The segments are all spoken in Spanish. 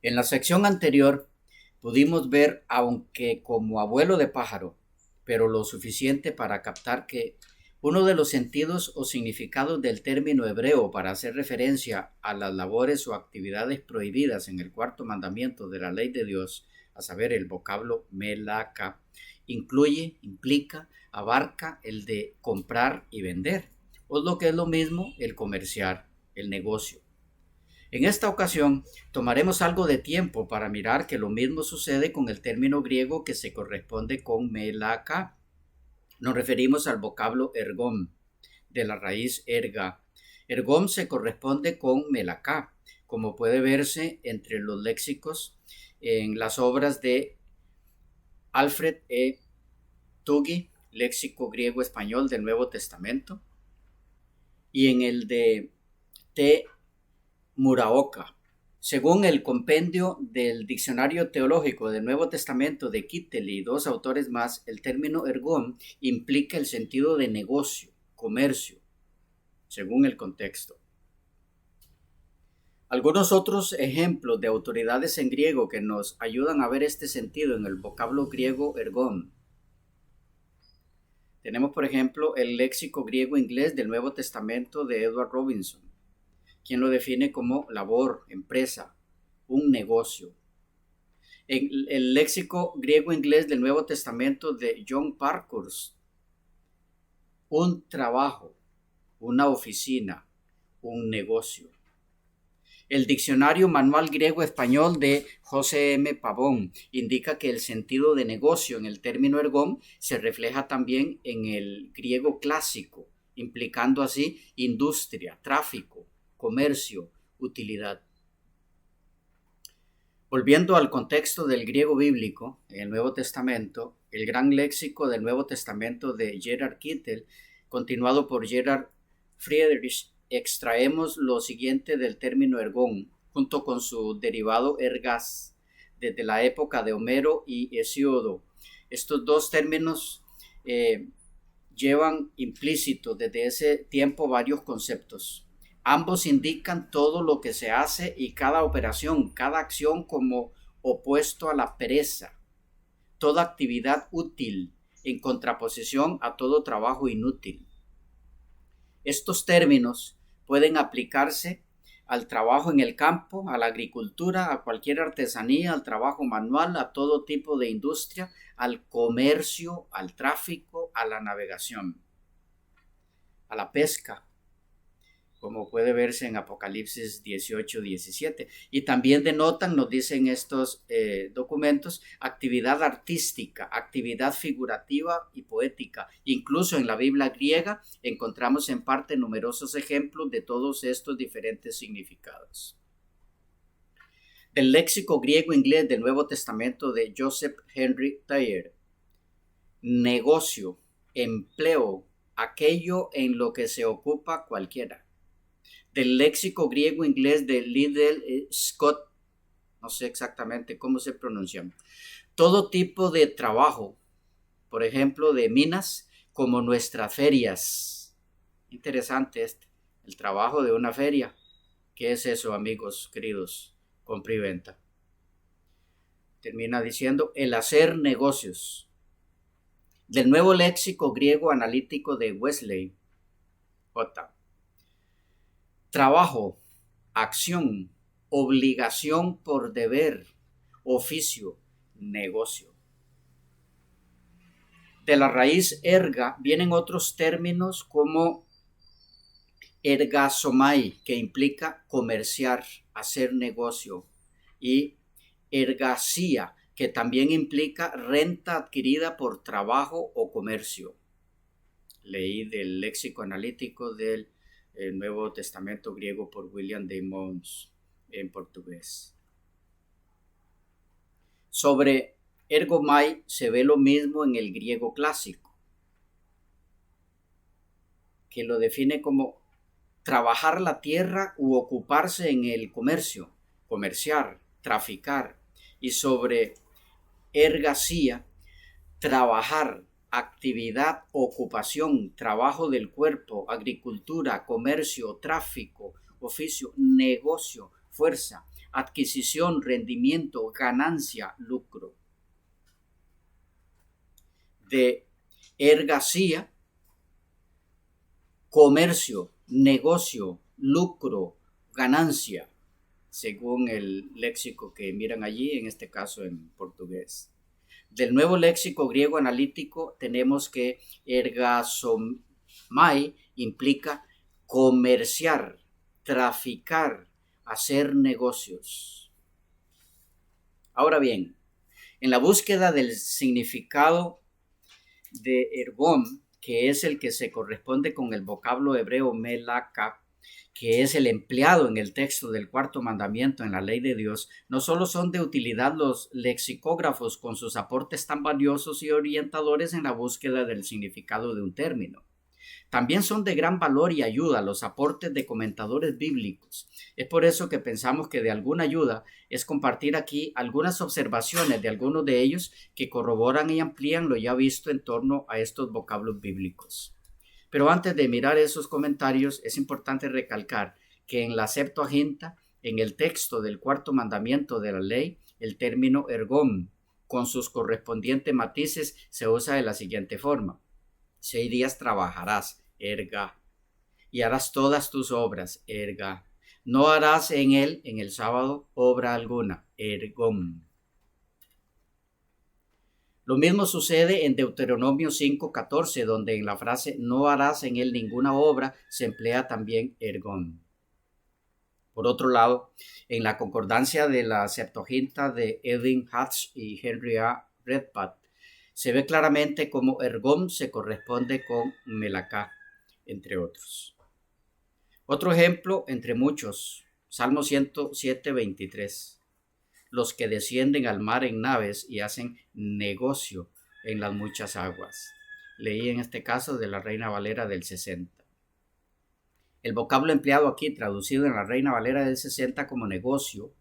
En la sección anterior pudimos ver, aunque como abuelo de pájaro, pero lo suficiente para captar que uno de los sentidos o significados del término hebreo para hacer referencia a las labores o actividades prohibidas en el cuarto mandamiento de la ley de Dios, a saber, el vocablo melaka, implica, abarca el de comprar y vender, o lo que es lo mismo, el comerciar, el negocio. En esta ocasión tomaremos algo de tiempo para mirar que lo mismo sucede con el término griego que se corresponde con melaka. Nos referimos al vocablo ergom, de la raíz erga. Ergom se corresponde con melaka, como puede verse entre los léxicos en las obras de Alfred E. Tuggy, léxico griego-español del Nuevo Testamento, y en el de T. Muraoka. Según el compendio del Diccionario Teológico del Nuevo Testamento de Kittel y dos autores más, el término ergon implica el sentido de negocio, comercio, según el contexto. Algunos otros ejemplos de autoridades en griego que nos ayudan a ver este sentido en el vocablo griego ergon. Tenemos, por ejemplo, el léxico griego-inglés del Nuevo Testamento de Edward Robinson, quien lo define como labor, empresa, un negocio. En el léxico griego-inglés del Nuevo Testamento de John Parkhurst, un trabajo, una oficina, un negocio. El diccionario manual griego-español de José M. Pavón indica que el sentido de negocio en el término ergón se refleja también en el griego clásico, implicando así industria, tráfico, comercio, utilidad. Volviendo al contexto del griego bíblico, en el Nuevo Testamento, el gran léxico del Nuevo Testamento de Gerhard Kittel, continuado por Gerhard Friedrich, extraemos lo siguiente del término ergón, junto con su derivado ergas, desde la época de Homero y Hesíodo. Estos dos términos llevan implícito desde ese tiempo varios conceptos. Ambos indican todo lo que se hace y cada operación, cada acción como opuesto a la pereza, toda actividad útil en contraposición a todo trabajo inútil. Estos términos pueden aplicarse al trabajo en el campo, a la agricultura, a cualquier artesanía, al trabajo manual, a todo tipo de industria, al comercio, al tráfico, a la navegación, a la pesca, como puede verse en Apocalipsis 18-17. Y también denotan, nos dicen estos documentos, actividad artística, actividad figurativa y poética. Incluso en la Biblia griega encontramos en parte numerosos ejemplos de todos estos diferentes significados. Del léxico griego-inglés del Nuevo Testamento de Joseph Henry Thayer, negocio, empleo, aquello en lo que se ocupa cualquiera. Del léxico griego-inglés de Liddell Scott, no sé exactamente cómo se pronuncia, todo tipo de trabajo, por ejemplo, de minas, como nuestras ferias. Interesante el trabajo de una feria. ¿Qué es eso, amigos queridos? Compra y venta. Termina diciendo el hacer negocios. Del nuevo léxico griego analítico de Wesley, J. Trabajo, acción, obligación por deber, oficio, negocio. De la raíz erga vienen otros términos como ergasomai, que implica comerciar, hacer negocio, y ergasía, que también implica renta adquirida por trabajo o comercio. Leí del léxico analítico del Nuevo Testamento griego por William de Mons en portugués. Sobre ergomai se ve lo mismo en el griego clásico, que lo define como trabajar la tierra u ocuparse en el comercio, comerciar, traficar, y sobre ergasía, trabajar, actividad, ocupación, trabajo del cuerpo, agricultura, comercio, tráfico, oficio, negocio, fuerza, adquisición, rendimiento, ganancia, lucro. De ergasía, comercio, negocio, lucro, ganancia, según el léxico que miran allí, en este caso en portugués. Del nuevo léxico griego analítico tenemos que ergasomai implica comerciar, traficar, hacer negocios. Ahora bien, en la búsqueda del significado de ergón, que es el que se corresponde con el vocablo hebreo melaka, que es el empleado en el texto del cuarto mandamiento en la ley de Dios, no solo son de utilidad los lexicógrafos con sus aportes tan valiosos y orientadores en la búsqueda del significado de un término. También son de gran valor y ayuda los aportes de comentadores bíblicos. Es por eso que pensamos que de alguna ayuda es compartir aquí algunas observaciones de algunos de ellos que corroboran y amplían lo ya visto en torno a estos vocablos bíblicos. Pero antes de mirar esos comentarios, es importante recalcar que en la Septuaginta, en el texto del cuarto mandamiento de la ley, el término ergón, con sus correspondientes matices, se usa de la siguiente forma: 6 días trabajarás, erga, y harás todas tus obras, erga. No harás en él, en el sábado, obra alguna, ergón. Lo mismo sucede en Deuteronomio 5:14, donde en la frase no harás en él ninguna obra se emplea también ergón. Por otro lado, en la concordancia de la Septuaginta de Edwin Hatch y Henry A. Redpath, se ve claramente cómo ergón se corresponde con melacá, entre otros. Otro ejemplo entre muchos, Salmo 107:23. Los que descienden al mar en naves y hacen negocio en las muchas aguas. Leí en este caso de la Reina Valera del 60. El vocablo empleado aquí, traducido en la Reina Valera del 60 como negocio,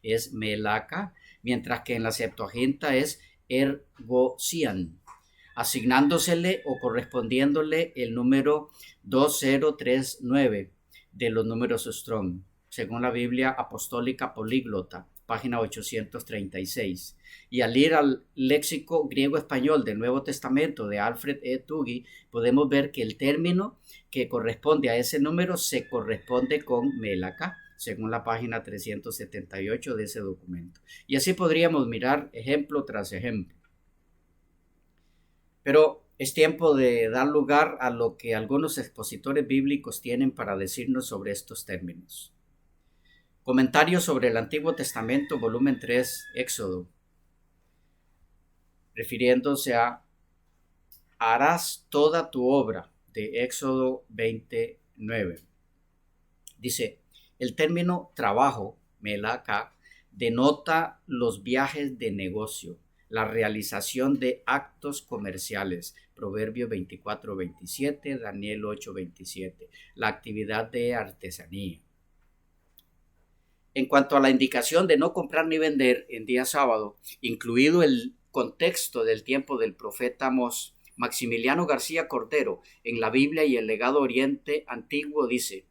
es melaka, mientras que en la Septuaginta es ergosian, asignándosele o correspondiéndole el número 2039 de los números Strong, según la Biblia Apostólica Políglota, página 836. Y al ir al léxico griego-español del Nuevo Testamento de Alfred E. Tuggy, podemos ver que el término que corresponde a ese número se corresponde con melaka, según la página 378 de ese documento. Y así podríamos mirar ejemplo tras ejemplo. Pero es tiempo de dar lugar a lo que algunos expositores bíblicos tienen para decirnos sobre estos términos. Comentario sobre el Antiguo Testamento, volumen 3, Éxodo, refiriéndose a harás toda tu obra, de Éxodo 29. Dice, el término trabajo, melaka, denota los viajes de negocio, la realización de actos comerciales, Proverbio 24:27, Daniel 8:27, la actividad de artesanía. En cuanto a la indicación de no comprar ni vender en día sábado, incluido el contexto del tiempo del profeta Amós, Maximiliano García Cordero, en la Biblia y el Legado Oriente Antiguo, dice: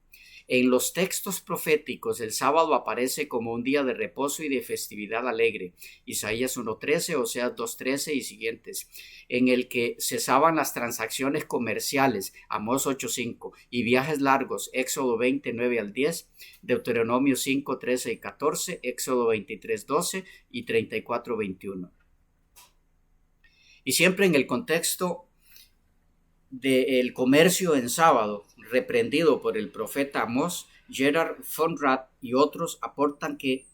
en los textos proféticos el sábado aparece como un día de reposo y de festividad alegre, Isaías 1:13, Oseas 2:13 y siguientes, en el que cesaban las transacciones comerciales, Amós 8:5, y viajes largos, Éxodo 29 al 10, Deuteronomio 5:13 y 14, Éxodo 23:12 y 34:21. Y siempre en el contexto del comercio en sábado, reprendido por el profeta Amós, Gerhard von Rath y otros aportan que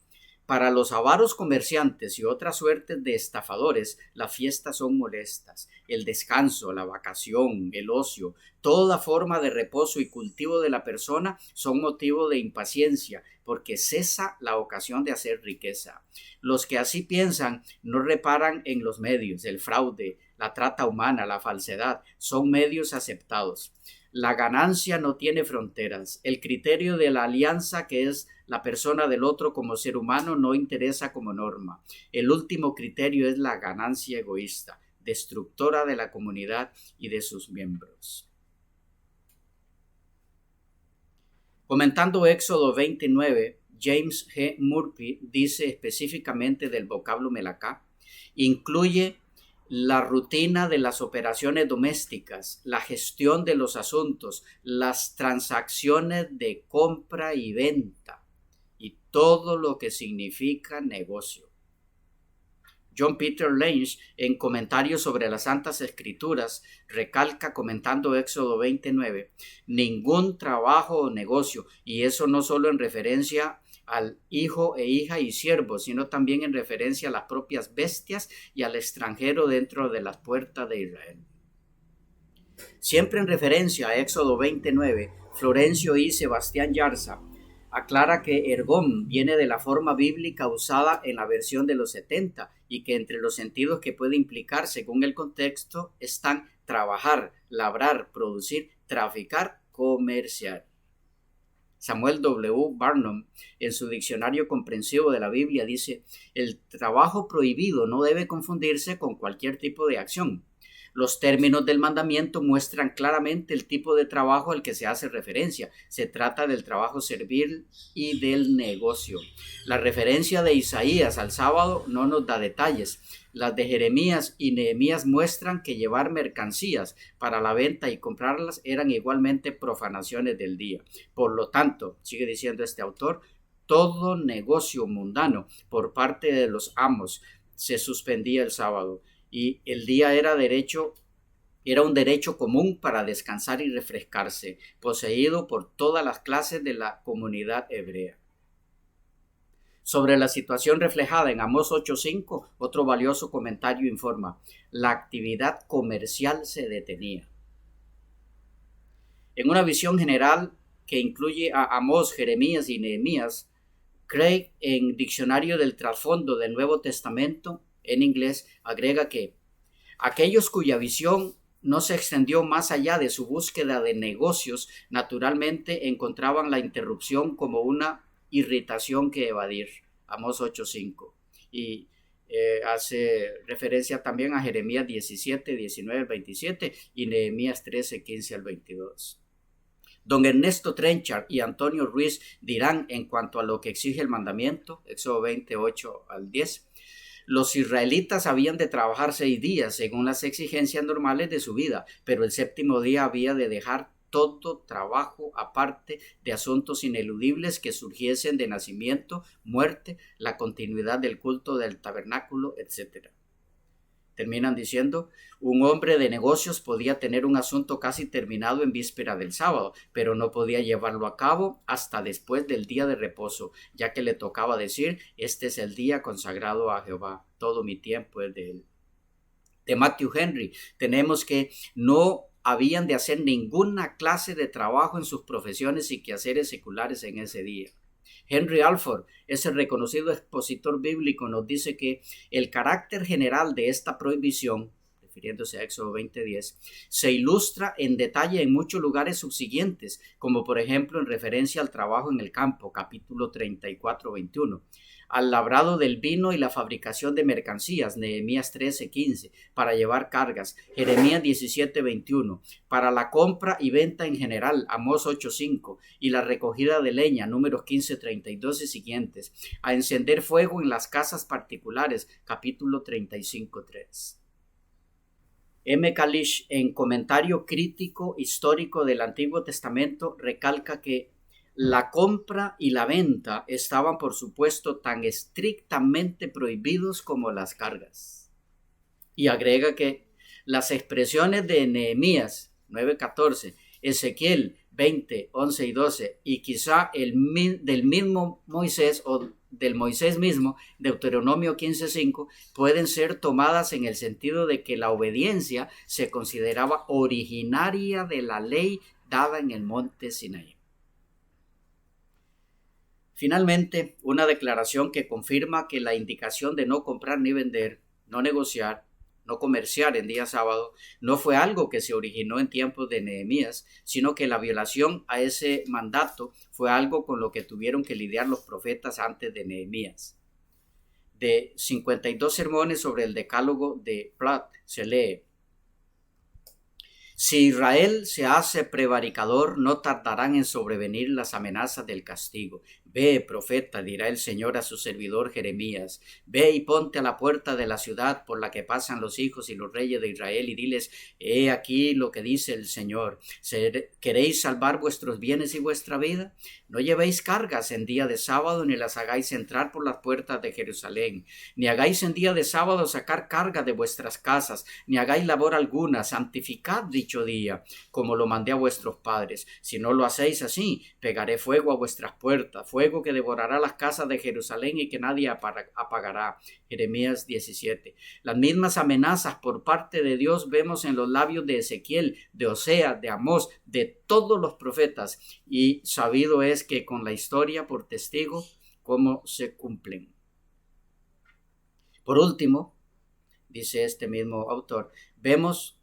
para los avaros comerciantes y otras suertes de estafadores, las fiestas son molestas. El descanso, la vacación, el ocio, toda forma de reposo y cultivo de la persona son motivo de impaciencia, porque cesa la ocasión de hacer riqueza. Los que así piensan no reparan en los medios, el fraude, la trata humana, la falsedad, son medios aceptados. La ganancia no tiene fronteras. El criterio de la alianza, que es la persona del otro como ser humano, no interesa como norma. El último criterio es la ganancia egoísta, destructora de la comunidad y de sus miembros. Comentando Éxodo 29, James G. Murphy dice específicamente del vocablo melacá, incluye la rutina de las operaciones domésticas, la gestión de los asuntos, las transacciones de compra y venta y todo lo que significa negocio. John Peter Lange, en comentarios sobre las Santas Escrituras, recalca comentando Éxodo 29, ningún trabajo o negocio, y eso no solo en referencia al hijo e hija y siervo, sino también en referencia a las propias bestias y al extranjero dentro de las puertas de Israel. Siempre en referencia a Éxodo 29, Florencio y Sebastián Yarza aclara que ergón viene de la forma bíblica usada en la versión de los 70 y que entre los sentidos que puede implicar según el contexto están trabajar, labrar, producir, traficar, comerciar. Samuel W. Barnum, en su diccionario comprensivo de la Biblia, dice: el trabajo prohibido no debe confundirse con cualquier tipo de acción. Los términos del mandamiento muestran claramente el tipo de trabajo al que se hace referencia. Se trata del trabajo servil y del negocio. La referencia de Isaías al sábado no nos da detalles. Las de Jeremías y Nehemías muestran que llevar mercancías para la venta y comprarlas eran igualmente profanaciones del día. Por lo tanto, sigue diciendo este autor, todo negocio mundano por parte de los amos se suspendía el sábado. Y el día era un derecho común para descansar y refrescarse, poseído por todas las clases de la comunidad hebrea. Sobre la situación reflejada en Amós 8:5, otro valioso comentario informa: la actividad comercial se detenía. En una visión general que incluye a Amós, Jeremías y Nehemías, Craig, en Diccionario del Trasfondo del Nuevo Testamento, en inglés, agrega que aquellos cuya visión no se extendió más allá de su búsqueda de negocios, naturalmente encontraban la interrupción como una irritación que evadir. Amós 8:5. Y hace referencia también a Jeremías 17, 19 al 27 y Nehemías 13, 15 al 22. Don Ernesto Trenchard y Antonio Ruiz dirán en cuanto a lo que exige el mandamiento, Éxodo 28 al 10, los israelitas habían de trabajar 6 días según las exigencias normales de su vida, pero el séptimo día había de dejar todo trabajo aparte de asuntos ineludibles que surgiesen de nacimiento, muerte, la continuidad del culto del tabernáculo, etc. Terminan diciendo, un hombre de negocios podía tener un asunto casi terminado en víspera del sábado, pero no podía llevarlo a cabo hasta después del día de reposo, ya que le tocaba decir, este es el día consagrado a Jehová, todo mi tiempo es de él. De Matthew Henry, tenemos que no habían de hacer ninguna clase de trabajo en sus profesiones y quehaceres seculares en ese día. Henry Alford, ese reconocido expositor bíblico, nos dice que el carácter general de esta prohibición, refiriéndose a Éxodo 20:10, se ilustra en detalle en muchos lugares subsiguientes, como por ejemplo en referencia al trabajo en el campo, capítulo 34:21, al labrado del vino y la fabricación de mercancías, Nehemías 13:15, para llevar cargas, Jeremías 17:21, para la compra y venta en general, Amós 8:5, y la recogida de leña, Números 15:32 y siguientes, a encender fuego en las casas particulares, capítulo 35:3. M. Kalish, en comentario crítico histórico del Antiguo Testamento, recalca que la compra y la venta estaban, por supuesto, tan estrictamente prohibidos como las cargas. Y agrega que las expresiones de Nehemías 9:14, Ezequiel 20:11 y 12, y quizá del mismo Moisés o del Moisés mismo, Deuteronomio 15:5, pueden ser tomadas en el sentido de que la obediencia se consideraba originaria de la ley dada en el monte Sinaí. Finalmente, una declaración que confirma que la indicación de no comprar ni vender, no negociar, no comerciar en día sábado, no fue algo que se originó en tiempos de Nehemías, sino que la violación a ese mandato fue algo con lo que tuvieron que lidiar los profetas antes de Nehemías. De 52 sermones sobre el decálogo de Platt se lee: si Israel se hace prevaricador, no tardarán en sobrevenir las amenazas del castigo. Ve, profeta, dirá el Señor a su servidor Jeremías, ve y ponte a la puerta de la ciudad por la que pasan los hijos y los reyes de Israel y diles, he aquí lo que dice el Señor, ¿queréis salvar vuestros bienes y vuestra vida? No llevéis cargas en día de sábado ni las hagáis entrar por las puertas de Jerusalén, ni hagáis en día de sábado sacar carga de vuestras casas, ni hagáis labor alguna, santificad dicho día, como lo mandé a vuestros padres. Si no lo hacéis así, pegaré fuego a vuestras puertas, fuego que devorará las casas de Jerusalén y que nadie apagará. Jeremías 17. Las mismas amenazas por parte de Dios vemos en los labios de Ezequiel, de Osea, de Amós, de todos los profetas, y sabido es que con la historia por testigo cómo se cumplen. Por último, dice este mismo autor, vemos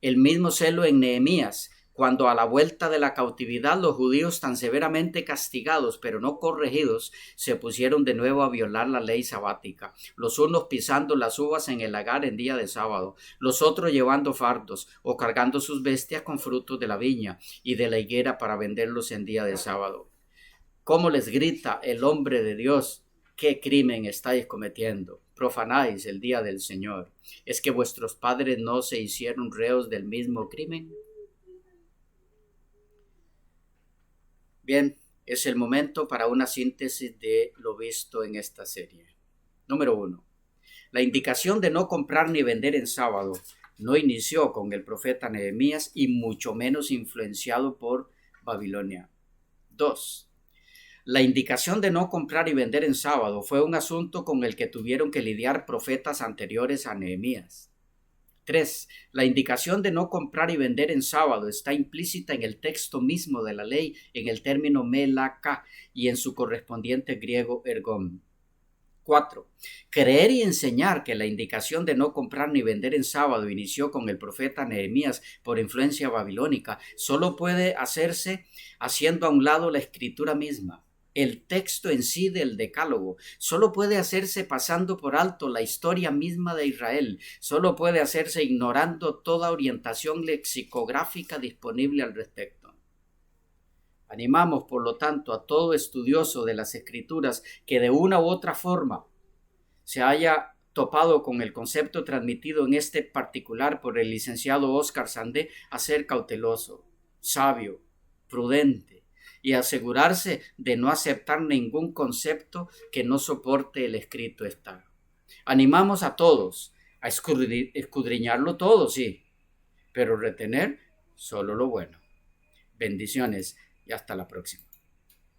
el mismo celo en Nehemías, cuando a la vuelta de la cautividad los judíos tan severamente castigados pero no corregidos se pusieron de nuevo a violar la ley sabática, los unos pisando las uvas en el lagar en día de sábado, los otros llevando fardos o cargando sus bestias con frutos de la viña y de la higuera para venderlos en día de sábado. ¿Cómo les grita el hombre de Dios? ¿Qué crimen estáis cometiendo? Profanáis el día del Señor. ¿Es que vuestros padres no se hicieron reos del mismo crimen? Bien, es el momento para una síntesis de lo visto en esta serie. Número 1. La indicación de no comprar ni vender en sábado no inició con el profeta Nehemías y mucho menos influenciado por Babilonia. 2. La indicación de no comprar y vender en sábado fue un asunto con el que tuvieron que lidiar profetas anteriores a Nehemías. 3. La indicación de no comprar y vender en sábado está implícita en el texto mismo de la ley, en el término melaka y en su correspondiente griego ergon. 4. Creer y enseñar que la indicación de no comprar ni vender en sábado inició con el profeta Nehemías por influencia babilónica solo puede hacerse haciendo a un lado la escritura misma. El texto en sí del Decálogo solo puede hacerse pasando por alto la historia misma de Israel, solo puede hacerse ignorando toda orientación lexicográfica disponible al respecto. Animamos, por lo tanto, a todo estudioso de las Escrituras que de una u otra forma se haya topado con el concepto transmitido en este particular por el licenciado Óscar Sandé a ser cauteloso, sabio, prudente, y asegurarse de no aceptar ningún concepto que no soporte el escrito estar. Animamos a todos a escudriñarlo todo, sí, pero retener solo lo bueno. Bendiciones y hasta la próxima.